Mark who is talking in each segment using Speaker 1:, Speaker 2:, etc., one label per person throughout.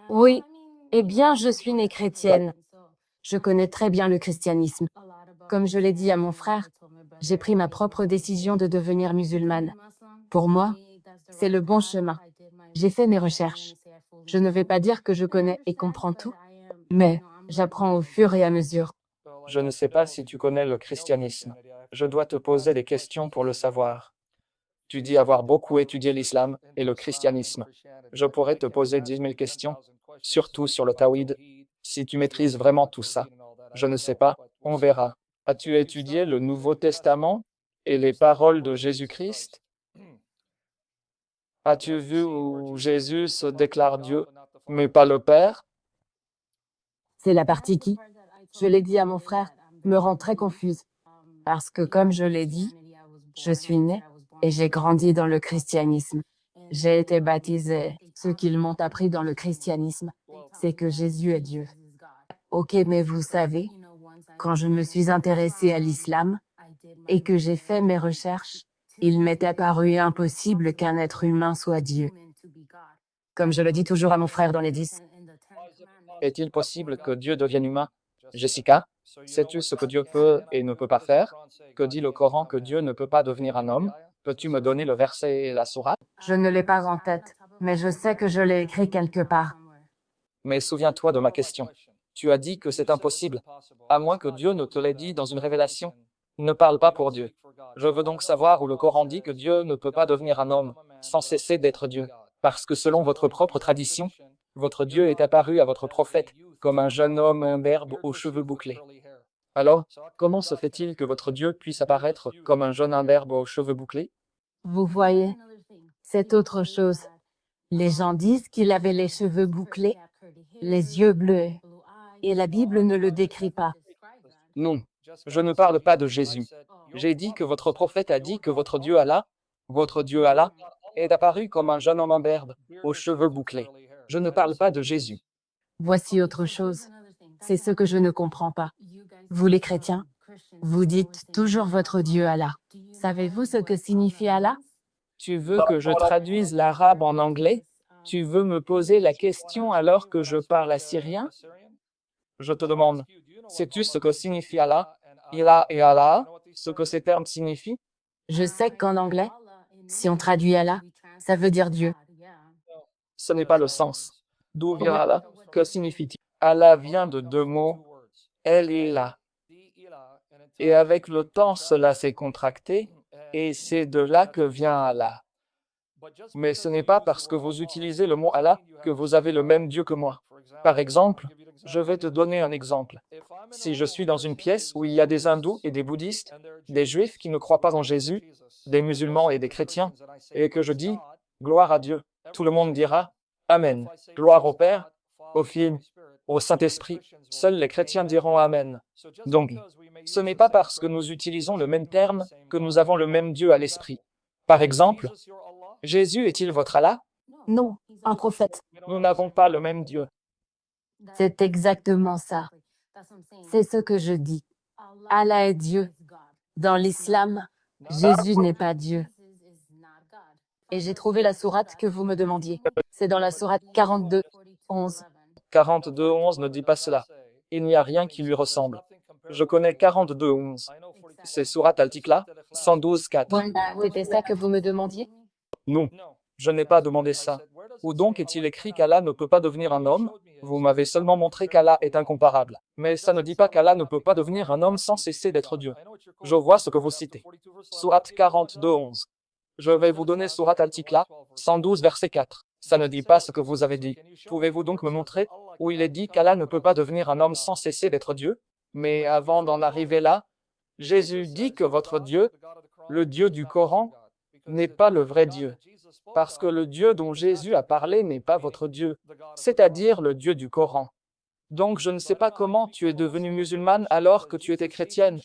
Speaker 1: Oui, eh bien, je suis née chrétienne. Je connais très bien le christianisme. Comme je l'ai dit à mon frère, j'ai pris ma propre décision de devenir musulmane. Pour moi, c'est le bon chemin. J'ai fait mes recherches. Je ne vais pas dire que je connais et comprends tout, mais j'apprends au fur et à mesure.
Speaker 2: Je ne sais pas si tu connais le christianisme. Je dois te poser des questions pour le savoir. Tu dis avoir beaucoup étudié l'islam et le christianisme. Je pourrais te poser 10 000 questions, surtout sur le tawhid, si tu maîtrises vraiment tout ça. Je ne sais pas, on verra. As-tu étudié le Nouveau Testament et les paroles de Jésus-Christ? As-tu vu où Jésus se déclare Dieu, mais pas le Père?
Speaker 1: C'est la partie qui, je l'ai dit à mon frère, me rend très confuse. Parce que comme je l'ai dit, je suis née et j'ai grandi dans le christianisme. J'ai été baptisée. Ce qu'ils m'ont appris dans le christianisme, c'est que Jésus est Dieu. Ok, mais vous savez, quand je me suis intéressée à l'islam et que j'ai fait mes recherches, il m'est apparu impossible qu'un être humain soit Dieu. Comme je le dis toujours à mon frère dans les 10.
Speaker 2: Est-il possible que Dieu devienne humain? Jessica, sais-tu ce que Dieu peut et ne peut pas faire? Que dit le Coran que Dieu ne peut pas devenir un homme? Peux-tu me donner le verset et la sourate?
Speaker 1: Je ne l'ai pas en tête, mais je sais que je l'ai écrit quelque part.
Speaker 2: Mais souviens-toi de ma question. Tu as dit que c'est impossible, à moins que Dieu ne te l'ait dit dans une révélation. Ne parle pas pour Dieu. Je veux donc savoir où le Coran dit que Dieu ne peut pas devenir un homme sans cesser d'être Dieu. Parce que selon votre propre tradition, votre Dieu est apparu à votre prophète comme un jeune homme imberbe aux cheveux bouclés. Alors, comment se fait-il que votre Dieu puisse apparaître comme un jeune imberbe aux cheveux bouclés?
Speaker 1: Vous voyez, c'est autre chose. Les gens disent qu'il avait les cheveux bouclés, les yeux bleus, et la Bible ne le décrit pas.
Speaker 2: Non, je ne parle pas de Jésus. J'ai dit que votre prophète a dit que votre Dieu Allah, est apparu comme un jeune homme imberbe, aux cheveux bouclés. Je ne parle pas de Jésus.
Speaker 1: Voici autre chose. C'est ce que je ne comprends pas. Vous les chrétiens, vous dites toujours votre Dieu Allah. Savez-vous ce que signifie Allah?
Speaker 2: Tu veux que je traduise l'arabe en anglais? Tu veux me poser la question alors que je parle assyrien? Je te demande, sais-tu ce que signifie Allah, Ilah et Allah, ce que ces termes signifient?
Speaker 1: Je sais qu'en anglais, si on traduit Allah, ça veut dire Dieu.
Speaker 2: Ce n'est pas le sens. D'où vient Allah? Que signifie-t-il? Allah vient de deux mots, El et là. Et avec le temps, cela s'est contracté, et c'est de là que vient Allah. Mais ce n'est pas parce que vous utilisez le mot Allah que vous avez le même Dieu que moi. Par exemple, je vais te donner un exemple. Si je suis dans une pièce où il y a des hindous et des bouddhistes, des juifs qui ne croient pas en Jésus, des musulmans et des chrétiens, et que je dis gloire à Dieu, tout le monde dira Amen. Gloire au Père, au Fils, au Saint-Esprit. Seuls les chrétiens diront Amen. Donc, ce n'est pas parce que nous utilisons le même terme que nous avons le même Dieu à l'esprit. Par exemple, Jésus est-il votre Allah?
Speaker 1: Non, un prophète.
Speaker 2: Nous n'avons pas le même Dieu.
Speaker 1: C'est exactement ça. C'est ce que je dis. Allah est Dieu. Dans l'islam, Jésus n'est pas Dieu. Et j'ai trouvé la sourate que vous me demandiez. C'est dans la sourate 42, 11.
Speaker 2: 42.11 ne dit pas cela. Il n'y a rien qui lui ressemble. Je connais 42.11. C'est Surat Al-Tikla, 112.4.
Speaker 1: C'était ça que vous me demandiez?
Speaker 2: Non, je n'ai pas demandé ça. Où donc est-il écrit qu'Allah ne peut pas devenir un homme? Vous m'avez seulement montré qu'Allah est incomparable. Mais ça ne dit pas qu'Allah ne peut pas devenir un homme sans cesser d'être Dieu. Je vois ce que vous citez. Surat 42.11. Je vais vous donner Surat Al-Tikla, 112 verset 4. Ça ne dit pas ce que vous avez dit. Pouvez-vous donc me montrer où il est dit qu'Allah ne peut pas devenir un homme sans cesser d'être Dieu? Mais avant d'en arriver là, Jésus dit que votre Dieu, le Dieu du Coran, n'est pas le vrai Dieu. Parce que le Dieu dont Jésus a parlé n'est pas votre Dieu, c'est-à-dire le Dieu du Coran. Donc je ne sais pas comment tu es devenue musulmane alors que tu étais chrétienne,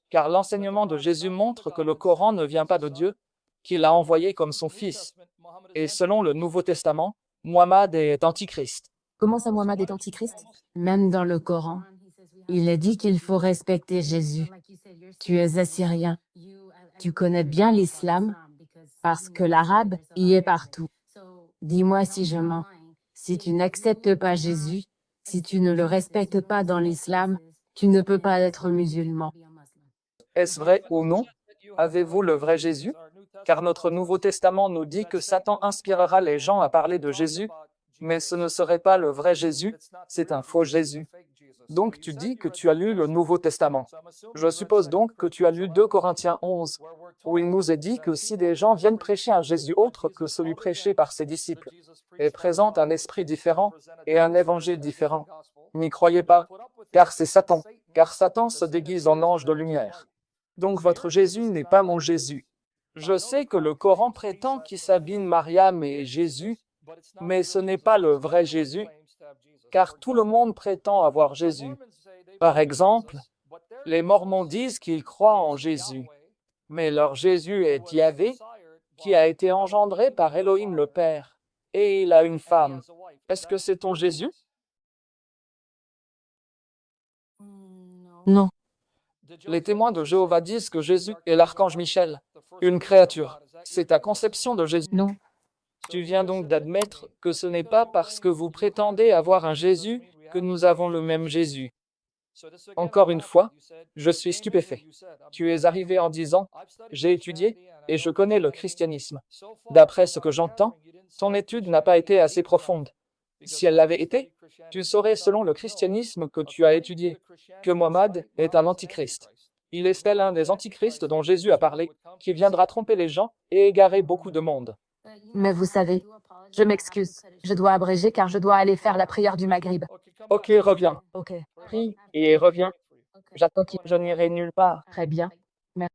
Speaker 2: car l'enseignement de Jésus montre que le Coran ne vient pas de Dieu, qu'il a envoyé comme son fils. Et selon le Nouveau Testament, Muhammad est antichrist.
Speaker 1: Comment ça, Mohammed est antichrist? Même dans le Coran, il est dit qu'il faut respecter Jésus. Tu es assyrien. Tu connais bien l'islam parce que l'arabe y est partout. Dis-moi si je mens. Si tu n'acceptes pas Jésus, si tu ne le respectes pas dans l'islam, tu ne peux pas être musulman.
Speaker 2: Est-ce vrai ou non? Avez-vous le vrai Jésus? Car notre Nouveau Testament nous dit que Satan inspirera les gens à parler de Jésus, mais ce ne serait pas le vrai Jésus, c'est un faux Jésus. Donc tu dis que tu as lu le Nouveau Testament. Je suppose donc que tu as lu 2 Corinthiens 11, où il nous est dit que si des gens viennent prêcher un Jésus autre que celui prêché par ses disciples, et présentent un esprit différent et un évangile différent, n'y croyez pas, car c'est Satan, car Satan se déguise en ange de lumière. Donc votre Jésus n'est pas mon Jésus. Je sais que le Coran prétend qu'Issa bin Mariam est Jésus, mais ce n'est pas le vrai Jésus, car tout le monde prétend avoir Jésus. Par exemple, les Mormons disent qu'ils croient en Jésus, mais leur Jésus est Yahvé, qui a été engendré par Elohim le Père, et il a une femme. Est-ce que c'est ton Jésus?
Speaker 1: Non.
Speaker 2: Les témoins de Jéhovah disent que Jésus est l'archange Michel, une créature. C'est ta conception de Jésus.
Speaker 1: Non.
Speaker 2: Tu viens donc d'admettre que ce n'est pas parce que vous prétendez avoir un Jésus que nous avons le même Jésus. Encore une fois, je suis stupéfait. Tu es arrivé en disant, j'ai étudié et je connais le christianisme. D'après ce que j'entends, ton étude n'a pas été assez profonde. Si elle l'avait été, tu saurais selon le christianisme que tu as étudié, que Mohammed est un antichrist. Il est tel un des antichrists dont Jésus a parlé, qui viendra tromper les gens et égarer beaucoup de monde.
Speaker 1: Mais vous savez, je m'excuse. Je dois abréger car je dois aller faire la prière du Maghrib.
Speaker 2: Ok, reviens.
Speaker 1: Ok.
Speaker 2: Prie et reviens. J'attends que je n'irai nulle part.
Speaker 1: Très bien.